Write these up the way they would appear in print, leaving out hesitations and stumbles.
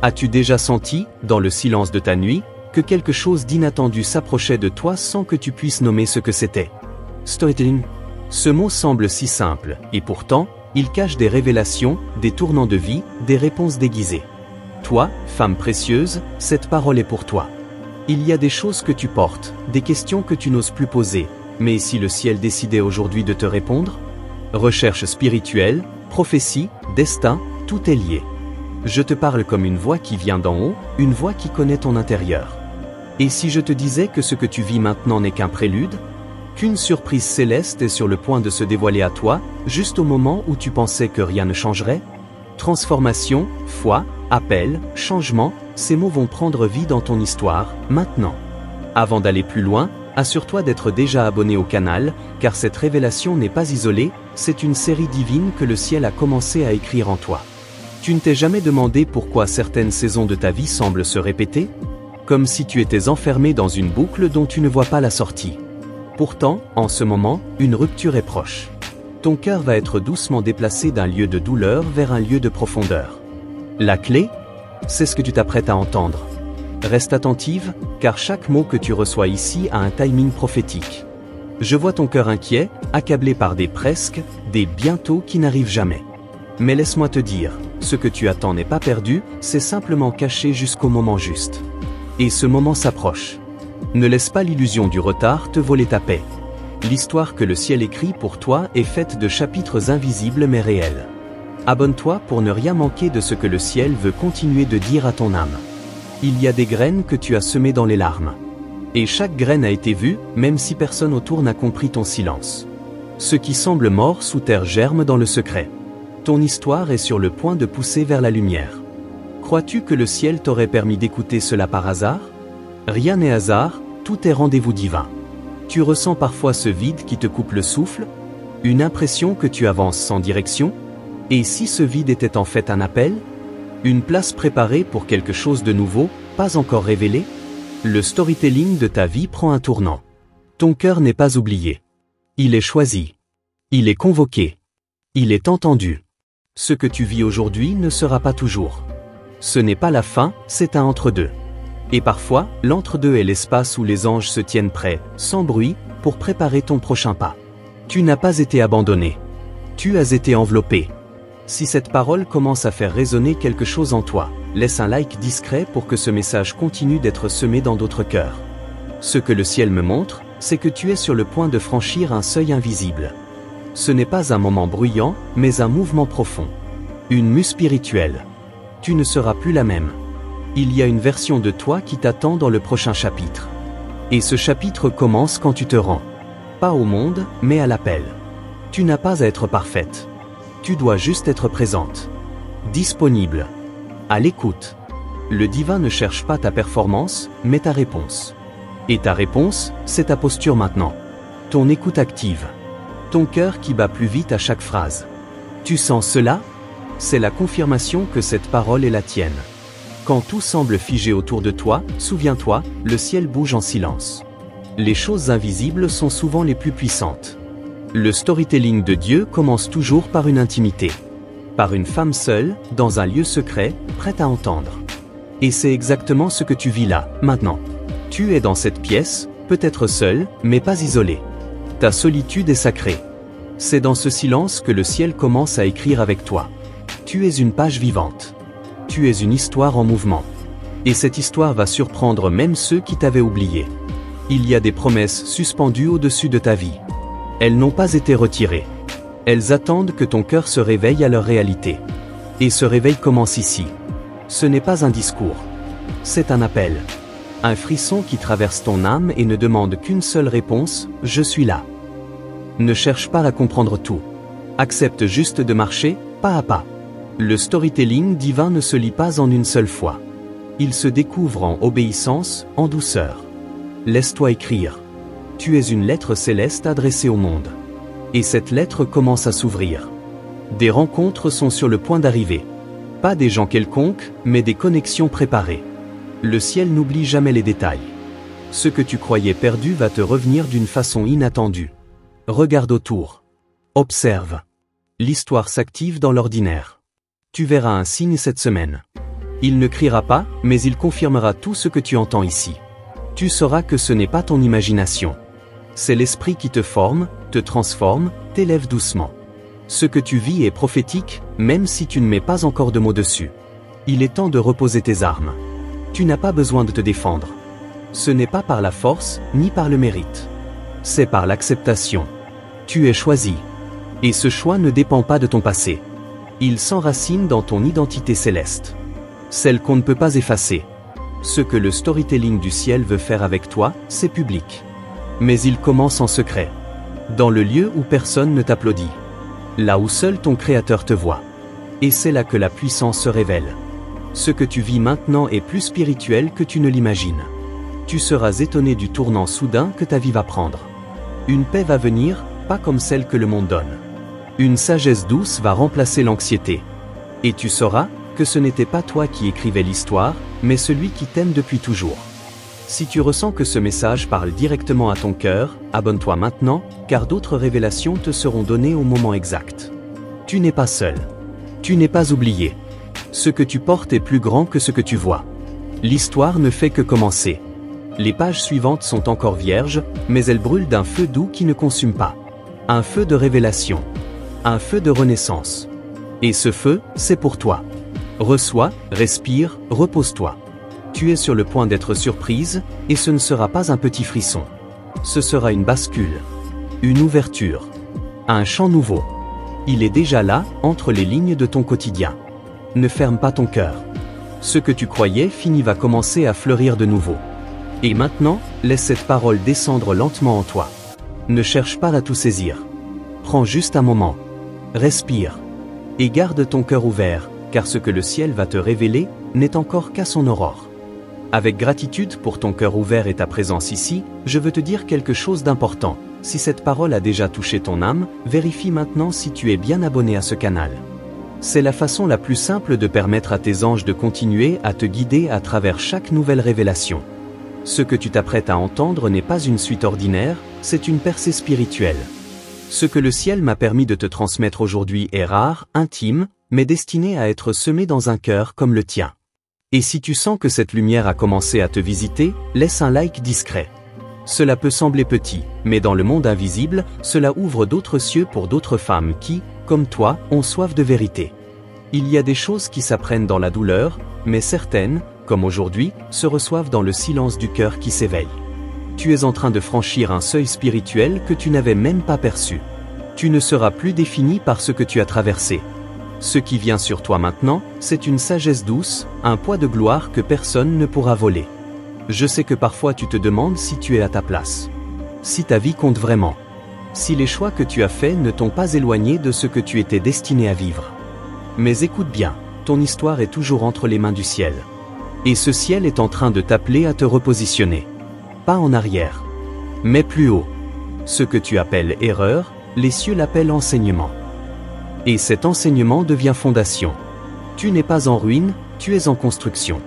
As-tu déjà senti, dans le silence de ta nuit, que quelque chose d'inattendu s'approchait de toi sans que tu puisses nommer ce que c'était? Storytelling. Ce mot semble si simple, et pourtant, il cache des révélations, des tournants de vie, des réponses déguisées. Toi, femme précieuse, cette parole est pour toi. Il y a des choses que tu portes, des questions que tu n'oses plus poser, mais si le ciel décidait aujourd'hui de te répondre? Recherche spirituelle, prophétie, destin, tout est lié. Je te parle comme une voix qui vient d'en haut, une voix qui connaît ton intérieur. Et si je te disais que ce que tu vis maintenant n'est qu'un prélude? Qu'une surprise céleste est sur le point de se dévoiler à toi, juste au moment où tu pensais que rien ne changerait? Transformation, foi, appel, changement, ces mots vont prendre vie dans ton histoire, maintenant. Avant d'aller plus loin, assure-toi d'être déjà abonné au canal, car cette révélation n'est pas isolée, c'est une série divine que le ciel a commencé à écrire en toi. Tu ne t'es jamais demandé pourquoi certaines saisons de ta vie semblent se répéter? Comme si tu étais enfermé dans une boucle dont tu ne vois pas la sortie. Pourtant, en ce moment, une rupture est proche. Ton cœur va être doucement déplacé d'un lieu de douleur vers un lieu de profondeur. La clé? C'est ce que tu t'apprêtes à entendre. Reste attentive, car chaque mot que tu reçois ici a un timing prophétique. Je vois ton cœur inquiet, accablé par des presque, des bientôt qui n'arrivent jamais. Mais laisse-moi te dire, ce que tu attends n'est pas perdu, c'est simplement caché jusqu'au moment juste. Et ce moment s'approche. Ne laisse pas l'illusion du retard te voler ta paix. L'histoire que le ciel écrit pour toi est faite de chapitres invisibles mais réels. Abonne-toi pour ne rien manquer de ce que le ciel veut continuer de dire à ton âme. Il y a des graines que tu as semées dans les larmes. Et chaque graine a été vue, même si personne autour n'a compris ton silence. Ce qui semble mort sous terre germe dans le secret. Ton histoire est sur le point de pousser vers la lumière. Crois-tu que le ciel t'aurait permis d'écouter cela par hasard? Rien n'est hasard, tout est rendez-vous divin. Tu ressens parfois ce vide qui te coupe le souffle? Une impression que tu avances sans direction? Et si ce vide était en fait un appel? Une place préparée pour quelque chose de nouveau, pas encore révélé? Le storytelling de ta vie prend un tournant. Ton cœur n'est pas oublié. Il est choisi. Il est convoqué. Il est entendu. Ce que tu vis aujourd'hui ne sera pas toujours. Ce n'est pas la fin, c'est un entre-deux. Et parfois, l'entre-deux est l'espace où les anges se tiennent prêts, sans bruit, pour préparer ton prochain pas. Tu n'as pas été abandonné. Tu as été enveloppé. Si cette parole commence à faire résonner quelque chose en toi, laisse un like discret pour que ce message continue d'être semé dans d'autres cœurs. Ce que le ciel me montre, c'est que tu es sur le point de franchir un seuil invisible. Ce n'est pas un moment bruyant, mais un mouvement profond. Une mue spirituelle. Tu ne seras plus la même. Il y a une version de toi qui t'attend dans le prochain chapitre. Et ce chapitre commence quand tu te rends. Pas au monde, mais à l'appel. Tu n'as pas à être parfaite. Tu dois juste être présente. Disponible. À l'écoute. Le divin ne cherche pas ta performance, mais ta réponse. Et ta réponse, c'est ta posture maintenant. Ton écoute active. Ton cœur qui bat plus vite à chaque phrase. Tu sens cela? C'est la confirmation que cette parole est la tienne. Quand tout semble figé autour de toi, souviens-toi, le ciel bouge en silence. Les choses invisibles sont souvent les plus puissantes. Le storytelling de Dieu commence toujours par une intimité. Par une femme seule, dans un lieu secret, prête à entendre. Et c'est exactement ce que tu vis là, maintenant. Tu es dans cette pièce, peut-être seul, mais pas isolé. Ta solitude est sacrée. C'est dans ce silence que le ciel commence à écrire avec toi. Tu es une page vivante. Tu es une histoire en mouvement. Et cette histoire va surprendre même ceux qui t'avaient oublié. Il y a des promesses suspendues au-dessus de ta vie. Elles n'ont pas été retirées. Elles attendent que ton cœur se réveille à leur réalité. Et ce réveil commence ici. Ce n'est pas un discours. C'est un appel. Un frisson qui traverse ton âme et ne demande qu'une seule réponse, je suis là. Ne cherche pas à comprendre tout. Accepte juste de marcher, pas à pas. Le storytelling divin ne se lit pas en une seule fois. Il se découvre en obéissance, en douceur. Laisse-toi écrire. Tu es une lettre céleste adressée au monde. Et cette lettre commence à s'ouvrir. Des rencontres sont sur le point d'arriver. Pas des gens quelconques, mais des connexions préparées. Le ciel n'oublie jamais les détails. Ce que tu croyais perdu va te revenir d'une façon inattendue. Regarde autour. Observe. L'histoire s'active dans l'ordinaire. Tu verras un signe cette semaine. Il ne criera pas, mais il confirmera tout ce que tu entends ici. Tu sauras que ce n'est pas ton imagination. C'est l'esprit qui te forme, te transforme, t'élève doucement. Ce que tu vis est prophétique, même si tu ne mets pas encore de mots dessus. Il est temps de reposer tes armes. Tu n'as pas besoin de te défendre. Ce n'est pas par la force, ni par le mérite. C'est par l'acceptation. Tu es choisi. Et ce choix ne dépend pas de ton passé. Il s'enracine dans ton identité céleste. Celle qu'on ne peut pas effacer. Ce que le storytelling du ciel veut faire avec toi, c'est public. Mais il commence en secret. Dans le lieu où personne ne t'applaudit. Là où seul ton Créateur te voit. Et c'est là que la puissance se révèle. Ce que tu vis maintenant est plus spirituel que tu ne l'imagines. Tu seras étonné du tournant soudain que ta vie va prendre. Une paix va venir, pas comme celle que le monde donne. Une sagesse douce va remplacer l'anxiété. Et tu sauras que ce n'était pas toi qui écrivais l'histoire, mais celui qui t'aime depuis toujours. Si tu ressens que ce message parle directement à ton cœur, abonne-toi maintenant, car d'autres révélations te seront données au moment exact. Tu n'es pas seul. Tu n'es pas oublié. Ce que tu portes est plus grand que ce que tu vois. L'histoire ne fait que commencer. Les pages suivantes sont encore vierges, mais elles brûlent d'un feu doux qui ne consume pas. Un feu de révélation. Un feu de renaissance. Et ce feu, c'est pour toi. Reçois, respire, repose-toi. Tu es sur le point d'être surprise, et ce ne sera pas un petit frisson. Ce sera une bascule. Une ouverture. Un champ nouveau. Il est déjà là, entre les lignes de ton quotidien. Ne ferme pas ton cœur. Ce que tu croyais fini va commencer à fleurir de nouveau. Et maintenant, laisse cette parole descendre lentement en toi. Ne cherche pas à tout saisir. Prends juste un moment. Respire. Et garde ton cœur ouvert, car ce que le ciel va te révéler n'est encore qu'à son aurore. Avec gratitude pour ton cœur ouvert et ta présence ici, je veux te dire quelque chose d'important. Si cette parole a déjà touché ton âme, vérifie maintenant si tu es bien abonné à ce canal. C'est la façon la plus simple de permettre à tes anges de continuer à te guider à travers chaque nouvelle révélation. Ce que tu t'apprêtes à entendre n'est pas une suite ordinaire, c'est une percée spirituelle. Ce que le ciel m'a permis de te transmettre aujourd'hui est rare, intime, mais destiné à être semé dans un cœur comme le tien. Et si tu sens que cette lumière a commencé à te visiter, laisse un like discret. Cela peut sembler petit, mais dans le monde invisible, cela ouvre d'autres cieux pour d'autres femmes qui, comme toi, ont soif de vérité. Il y a des choses qui s'apprennent dans la douleur, mais certaines, comme aujourd'hui, se reçoivent dans le silence du cœur qui s'éveille. Tu es en train de franchir un seuil spirituel que tu n'avais même pas perçu. Tu ne seras plus défini par ce que tu as traversé. Ce qui vient sur toi maintenant, c'est une sagesse douce, un poids de gloire que personne ne pourra voler. Je sais que parfois tu te demandes si tu es à ta place. Si ta vie compte vraiment. Si les choix que tu as faits ne t'ont pas éloigné de ce que tu étais destiné à vivre. Mais écoute bien, ton histoire est toujours entre les mains du ciel. Et ce ciel est en train de t'appeler à te repositionner. Pas en arrière, mais plus haut. Ce que tu appelles erreur, les cieux l'appellent enseignement. Et cet enseignement devient fondation. Tu n'es pas en ruine, tu es en construction.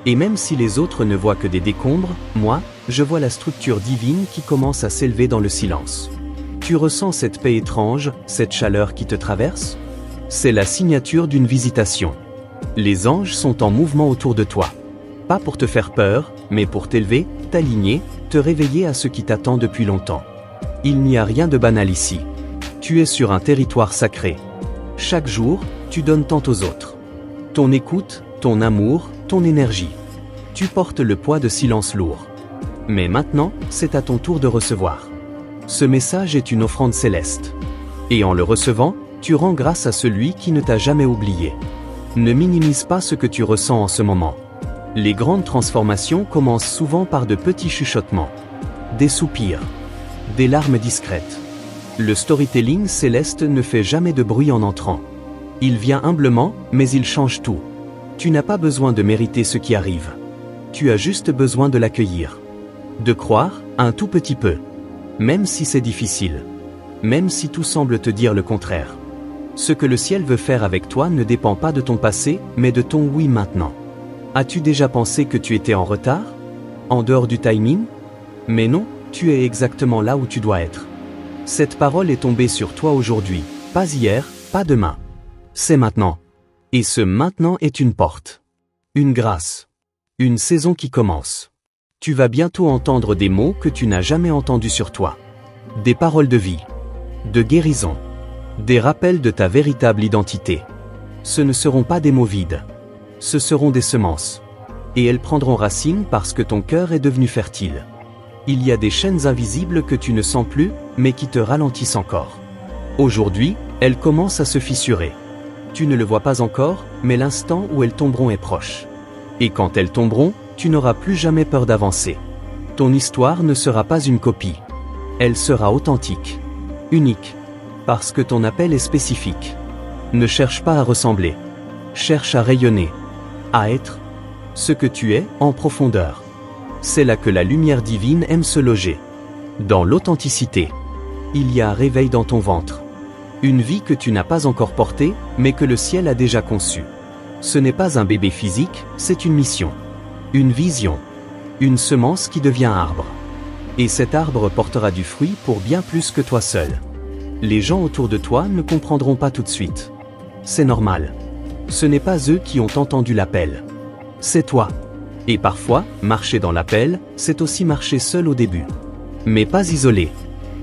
Et même si les autres ne voient que des décombres, moi, je vois la structure divine qui commence à s'élever dans le silence. Tu ressens cette paix étrange, cette chaleur qui te traverse? C'est la signature d'une visitation. Les anges sont en mouvement autour de toi. Pas pour te faire peur, mais pour t'élever, t'aligner, te réveiller à ce qui t'attend depuis longtemps. Il n'y a rien de banal ici. Tu es sur un territoire sacré. Chaque jour, tu donnes tant aux autres. Ton écoute, ton amour, ton énergie. Tu portes le poids de silence lourd. Mais maintenant, c'est à ton tour de recevoir. Ce message est une offrande céleste. Et en le recevant, tu rends grâce à celui qui ne t'a jamais oublié. Ne minimise pas ce que tu ressens en ce moment. Les grandes transformations commencent souvent par de petits chuchotements. Des soupirs. Des larmes discrètes. Le storytelling céleste ne fait jamais de bruit en entrant. Il vient humblement, mais il change tout. Tu n'as pas besoin de mériter ce qui arrive. Tu as juste besoin de l'accueillir. De croire, un tout petit peu. Même si c'est difficile. Même si tout semble te dire le contraire. Ce que le ciel veut faire avec toi ne dépend pas de ton passé, mais de ton oui maintenant. As-tu déjà pensé que tu étais en retard? En dehors du timing? Mais non, tu es exactement là où tu dois être. Cette parole est tombée sur toi aujourd'hui, pas hier, pas demain. C'est maintenant. Et ce maintenant est une porte. Une grâce. Une saison qui commence. Tu vas bientôt entendre des mots que tu n'as jamais entendus sur toi. Des paroles de vie. De guérison. Des rappels de ta véritable identité. Ce ne seront pas des mots vides. Ce seront des semences. Et elles prendront racine parce que ton cœur est devenu fertile. Il y a des chaînes invisibles que tu ne sens plus, mais qui te ralentissent encore. Aujourd'hui, elles commencent à se fissurer. Tu ne le vois pas encore, mais l'instant où elles tomberont est proche. Et quand elles tomberont, tu n'auras plus jamais peur d'avancer. Ton histoire ne sera pas une copie. Elle sera authentique. Unique. Parce que ton appel est spécifique. Ne cherche pas à ressembler. Cherche à rayonner. À être ce que tu es en profondeur. C'est là que la lumière divine aime se loger. Dans l'authenticité. Il y a un réveil dans ton ventre. Une vie que tu n'as pas encore portée, mais que le ciel a déjà conçue. Ce n'est pas un bébé physique, c'est une mission. Une vision. Une semence qui devient arbre. Et cet arbre portera du fruit pour bien plus que toi seul. Les gens autour de toi ne comprendront pas tout de suite. C'est normal. Ce n'est pas eux qui ont entendu l'appel. C'est toi. Et parfois, marcher dans l'appel, c'est aussi marcher seul au début. Mais pas isolé.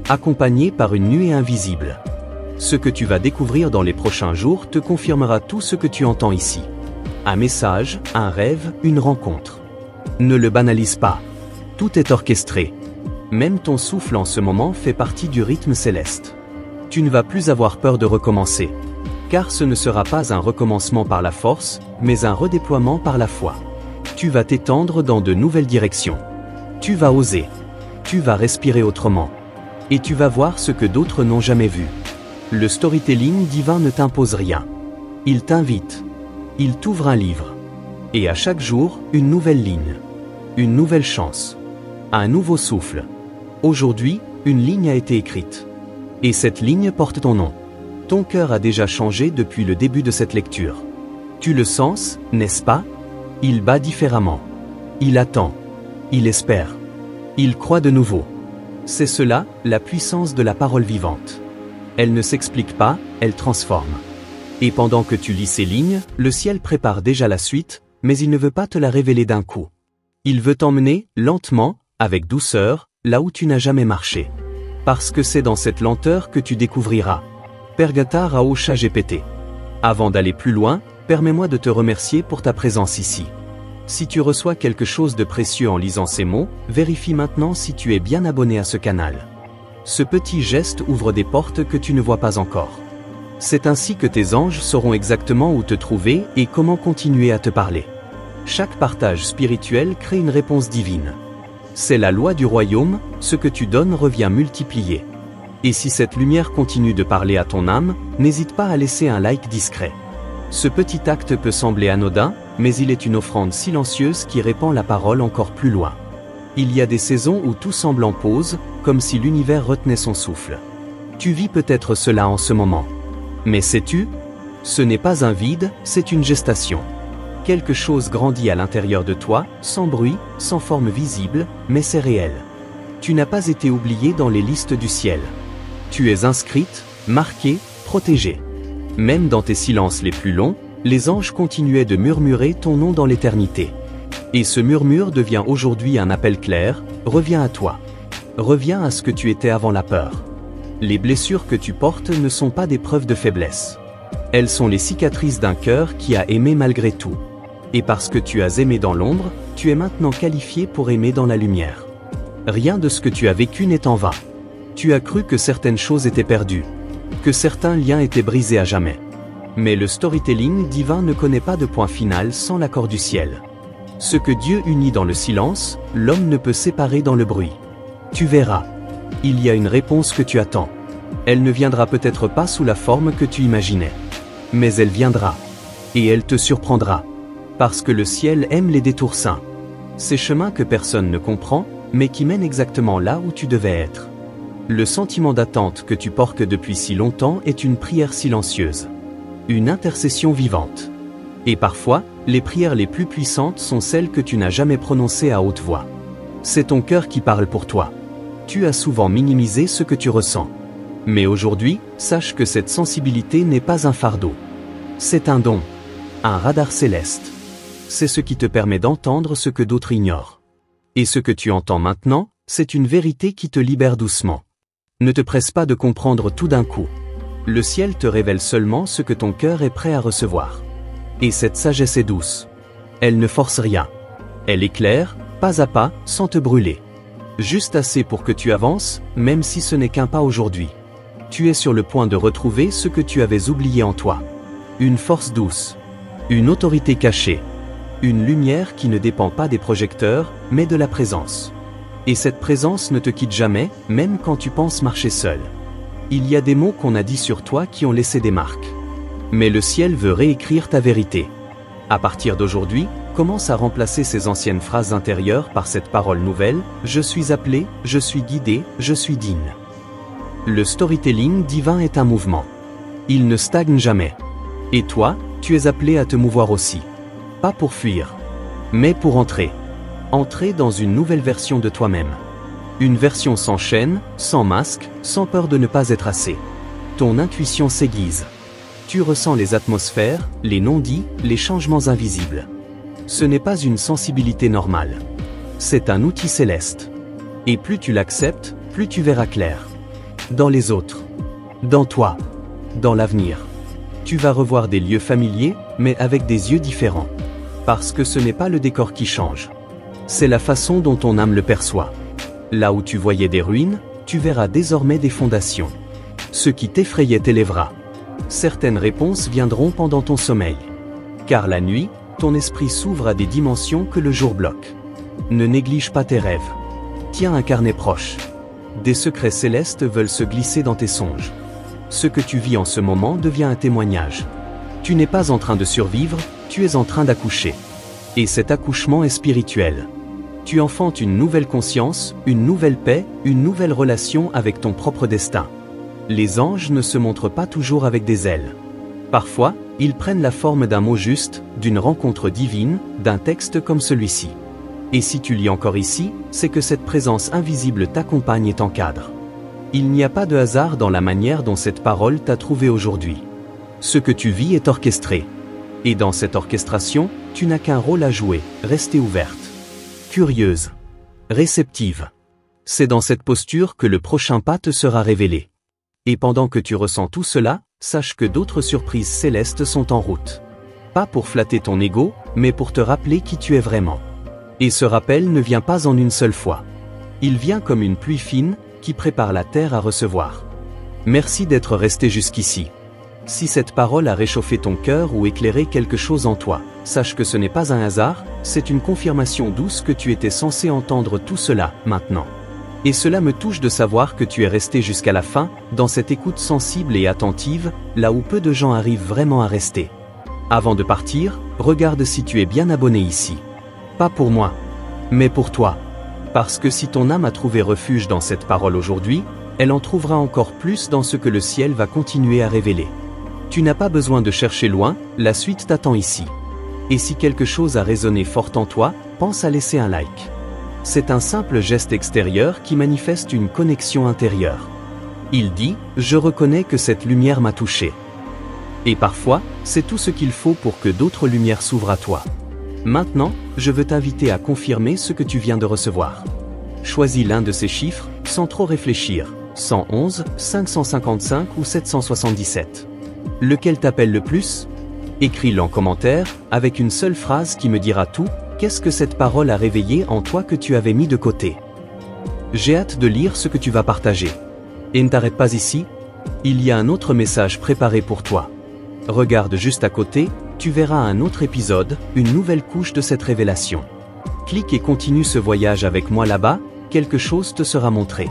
Accompagné par une nuée invisible. Ce que tu vas découvrir dans les prochains jours te confirmera tout ce que tu entends ici. Un message, un rêve, une rencontre. Ne le banalise pas. Tout est orchestré. Même ton souffle en ce moment fait partie du rythme céleste. Tu ne vas plus avoir peur de recommencer. Car ce ne sera pas un recommencement par la force, mais un redéploiement par la foi. Tu vas t'étendre dans de nouvelles directions. Tu vas oser. Tu vas respirer autrement. Et tu vas voir ce que d'autres n'ont jamais vu. Le storytelling divin ne t'impose rien. Il t'invite. Il t'ouvre un livre. Et à chaque jour, une nouvelle ligne. Une nouvelle chance. Un nouveau souffle. Aujourd'hui, une ligne a été écrite. Et cette ligne porte ton nom. Ton cœur a déjà changé depuis le début de cette lecture. Tu le sens, n'est-ce pas? Il bat différemment. Il attend. Il espère. Il croit de nouveau. C'est cela, la puissance de la parole vivante. Elle ne s'explique pas, elle transforme. Et pendant que tu lis ces lignes, le ciel prépare déjà la suite, mais il ne veut pas te la révéler d'un coup. Il veut t'emmener, lentement, avec douceur, là où tu n'as jamais marché. Parce que c'est dans cette lenteur que tu découvriras. Pergata Raosha GPT. Avant d'aller plus loin, permets-moi de te remercier pour ta présence ici. Si tu reçois quelque chose de précieux en lisant ces mots, vérifie maintenant si tu es bien abonné à ce canal. Ce petit geste ouvre des portes que tu ne vois pas encore. C'est ainsi que tes anges sauront exactement où te trouver et comment continuer à te parler. Chaque partage spirituel crée une réponse divine. C'est la loi du royaume, ce que tu donnes revient multiplié. Et si cette lumière continue de parler à ton âme, n'hésite pas à laisser un like discret. Ce petit acte peut sembler anodin, mais il est une offrande silencieuse qui répand la parole encore plus loin. Il y a des saisons où tout semble en pause, comme si l'univers retenait son souffle. Tu vis peut-être cela en ce moment. Mais sais-tu? Ce n'est pas un vide, c'est une gestation. Quelque chose grandit à l'intérieur de toi, sans bruit, sans forme visible, mais c'est réel. Tu n'as pas été oublié dans les listes du ciel. Tu es inscrite, marquée, protégée. Même dans tes silences les plus longs, les anges continuaient de murmurer ton nom dans l'éternité. Et ce murmure devient aujourd'hui un appel clair, reviens à toi. Reviens à ce que tu étais avant la peur. Les blessures que tu portes ne sont pas des preuves de faiblesse. Elles sont les cicatrices d'un cœur qui a aimé malgré tout. Et parce que tu as aimé dans l'ombre, tu es maintenant qualifié pour aimer dans la lumière. Rien de ce que tu as vécu n'est en vain. Tu as cru que certaines choses étaient perdues, que certains liens étaient brisés à jamais. Mais le storytelling divin ne connaît pas de point final sans l'accord du ciel. Ce que Dieu unit dans le silence, l'homme ne peut séparer dans le bruit. Tu verras. Il y a une réponse que tu attends. Elle ne viendra peut-être pas sous la forme que tu imaginais. Mais elle viendra. Et elle te surprendra. Parce que le ciel aime les détours saints. Ces chemins que personne ne comprend, mais qui mènent exactement là où tu devais être. Le sentiment d'attente que tu portes depuis si longtemps est une prière silencieuse. Une intercession vivante. Et parfois, les prières les plus puissantes sont celles que tu n'as jamais prononcées à haute voix. C'est ton cœur qui parle pour toi. Tu as souvent minimisé ce que tu ressens. Mais aujourd'hui, sache que cette sensibilité n'est pas un fardeau. C'est un don. Un radar céleste. c'est ce qui te permet d'entendre ce que d'autres ignorent. Et ce que tu entends maintenant, c'est une vérité qui te libère doucement. Ne te presse pas de comprendre tout d'un coup. Le ciel te révèle seulement ce que ton cœur est prêt à recevoir. Et cette sagesse est douce. Elle ne force rien. Elle éclaire, pas à pas, sans te brûler. Juste assez pour que tu avances, même si ce n'est qu'un pas aujourd'hui. Tu es sur le point de retrouver ce que tu avais oublié en toi. Une force douce. Une autorité cachée. Une lumière qui ne dépend pas des projecteurs, mais de la présence. Et cette présence ne te quitte jamais, même quand tu penses marcher seul. Il y a des mots qu'on a dit sur toi qui ont laissé des marques. Mais le ciel veut réécrire ta vérité. À partir d'aujourd'hui, commence à remplacer ces anciennes phrases intérieures par cette parole nouvelle, je suis appelé, je suis guidé, je suis digne. Le storytelling divin est un mouvement. Il ne stagne jamais. Et toi, tu es appelé à te mouvoir aussi. Pas pour fuir, mais pour entrer. Entrer dans une nouvelle version de toi-même. Une version sans chaîne, sans masque, sans peur de ne pas être assez. Ton intuition s'aiguise. Tu ressens les atmosphères, les non-dits, les changements invisibles. Ce n'est pas une sensibilité normale. C'est un outil céleste. Et plus tu l'acceptes, plus tu verras clair. Dans les autres. Dans toi. Dans l'avenir. Tu vas revoir des lieux familiers, mais avec des yeux différents. Parce que ce n'est pas le décor qui change. C'est la façon dont ton âme le perçoit. Là où tu voyais des ruines, tu verras désormais des fondations. Ce qui t'effrayait t'élèvera. Certaines réponses viendront pendant ton sommeil. Car la nuit, ton esprit s'ouvre à des dimensions que le jour bloque. Ne néglige pas tes rêves. Tiens un carnet proche. Des secrets célestes veulent se glisser dans tes songes. Ce que tu vis en ce moment devient un témoignage. Tu n'es pas en train de survivre, tu es en train d'accoucher. Et cet accouchement est spirituel. Tu enfantes une nouvelle conscience, une nouvelle paix, une nouvelle relation avec ton propre destin. Les anges ne se montrent pas toujours avec des ailes. Parfois, ils prennent la forme d'un mot juste, d'une rencontre divine, d'un texte comme celui-ci. Et si tu lis encore ici, c'est que cette présence invisible t'accompagne et t'encadre. Il n'y a pas de hasard dans la manière dont cette parole t'a trouvé aujourd'hui. Ce que tu vis est orchestré. Et dans cette orchestration, tu n'as qu'un rôle à jouer, rester ouverte. Curieuse. Réceptive. C'est dans cette posture que le prochain pas te sera révélé. Et pendant que tu ressens tout cela, sache que d'autres surprises célestes sont en route. Pas pour flatter ton ego, mais pour te rappeler qui tu es vraiment. Et ce rappel ne vient pas en une seule fois. Il vient comme une pluie fine, qui prépare la terre à recevoir. Merci d'être resté jusqu'ici. Si cette parole a réchauffé ton cœur ou éclairé quelque chose en toi, sache que ce n'est pas un hasard, c'est une confirmation douce que tu étais censé entendre tout cela, maintenant. Et cela me touche de savoir que tu es resté jusqu'à la fin, dans cette écoute sensible et attentive, là où peu de gens arrivent vraiment à rester. Avant de partir, regarde si tu es bien abonné ici. Pas pour moi, mais pour toi. Parce que si ton âme a trouvé refuge dans cette parole aujourd'hui, elle en trouvera encore plus dans ce que le ciel va continuer à révéler. Tu n'as pas besoin de chercher loin, la suite t'attend ici. Et si quelque chose a résonné fort en toi, pense à laisser un like. C'est un simple geste extérieur qui manifeste une connexion intérieure. Il dit, je reconnais que cette lumière m'a touché. Et parfois, c'est tout ce qu'il faut pour que d'autres lumières s'ouvrent à toi. Maintenant, je veux t'inviter à confirmer ce que tu viens de recevoir. Choisis l'un de ces chiffres, sans trop réfléchir, 111, 555 ou 777. Lequel t'appelle le plus? Écris-le en commentaire, avec une seule phrase qui me dira tout, qu'est-ce que cette parole a réveillé en toi que tu avais mis de côté? J'ai hâte de lire ce que tu vas partager. Et ne t'arrête pas ici, il y a un autre message préparé pour toi. Regarde juste à côté, tu verras un autre épisode, une nouvelle couche de cette révélation. Clique et continue ce voyage avec moi là-bas, quelque chose te sera montré.